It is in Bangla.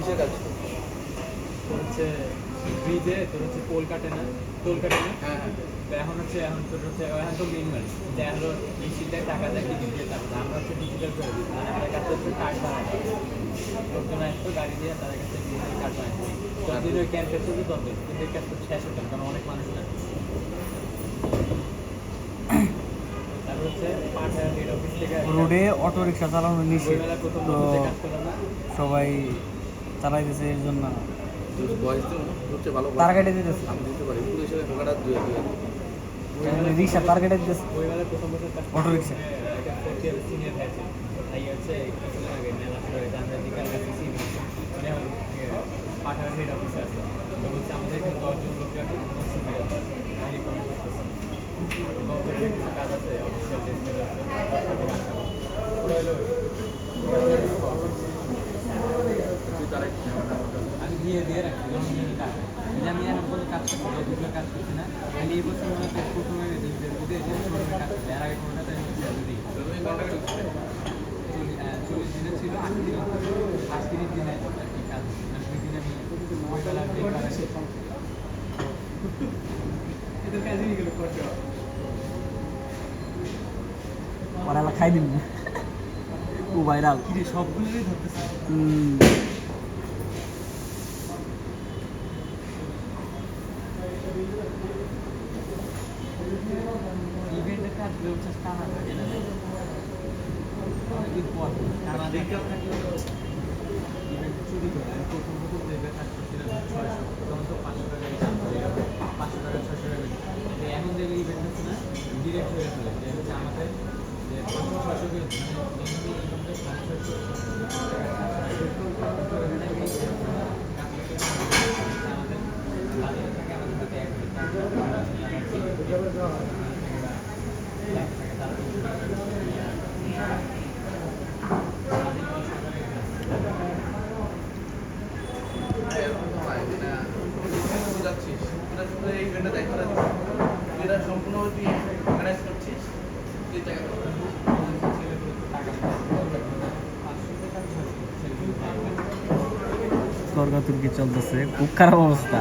কিসের কাজ? তোর হচ্ছে ব্রিজে তোর হচ্ছে পোল কাটে না, টোল কাটে না। হ্যাঁ হ্যাঁ। তো এখন তোর হচ্ছে এখন তো মিনিমাল যা হলো ডিজিটাল টাকা দেয় কি ডিজিটাল টাকা দেয়। আমরা হচ্ছে ডিজিটাল করে দিই, মানে আমাদের কাছে হচ্ছে কার্ড বানাই, লোকজন আসতো গাড়ি দিয়ে তাদের কাছে ডিজিটাল কার্ড বানাই দিই। যতদিন ওই ক্যাম্পে চলবে ততদিন কিন্তু এই কাজ শেষ হতো না, কারণ অনেক মানুষ না। তারপর হচ্ছে পাঠান হেড অফিস থেকে রোডে অটো রিক্সা চালানো নিষেধ, ওইবেলা প্রথম তো বছর যে কাজ করলাম না, সবাই চালাইতেছে এর জন্য যদি বয়স দিও না, সবচেয়ে ভালো তার কেটে দিতেছে, আমি দিতে পারি পুলিশের টাকাটা দিয়ে দিয়ে রিক্সা তার কেটে দিতেছে ওইবেলা প্রথম বছর কাজ অটো রিক্সা। সিনিয়র হয়েছে তাই হচ্ছে কিছুদিন আগে মেলা শুরু হয়েছে, আমরা বিকাল কাছে সিনিয়র মানে পাঠান হেড অফিসে আছে। তো বলছে আমাদের এখানে 10 জন লোক আছে, আমি রিকমেন্ড করতেছি কাজ আছে অফিসিয়াল ডেস্কের আছে, ওরা হলো আমি দিয়ে রাখছি জনগণের কাজ। আমি এখন কোনো কাজ করছি না, দুটো কাজ করছি না, আমি এই বছর মনে হচ্ছে প্রথমে শোরুমে কাজ করছি, এর আগে কোনো কাজ আমি দিই 40 দিনে ছিল, 8 দিন 30 দিনে আর কি কাজ, মানে 2 দিন আমি ওইবেলা এদের কাজই গেল করতে ওরা খাই দিন ও ভাইরাল কি রে সবগুলোই ধরতেছে। ইভেন্টের কাজগুলো হচ্ছে টানা থাকে না অনেকদিন পর টানা থাকলে ইভেন্ট চুরি করে। আমি প্রথম যে কাজ করছিলাম 600, তখন তো 500 টাকা রিটার্ন করে, 500 টাকা 600 টাকা। এখন যে ইভেন্ট হচ্ছে না ডিরেক্ট হয়ে ফেলে, যে হচ্ছে আমাদের যে 500-600 করে যাচ্ছিস এই ইভেন্টটা দেখা যাচ্ছে এটা সম্পূর্ণ তুই ম্যানেজ করছিস তুই টাকা স্বর্গ তুর্কি চলতেছে, খুব খারাপ অবস্থা।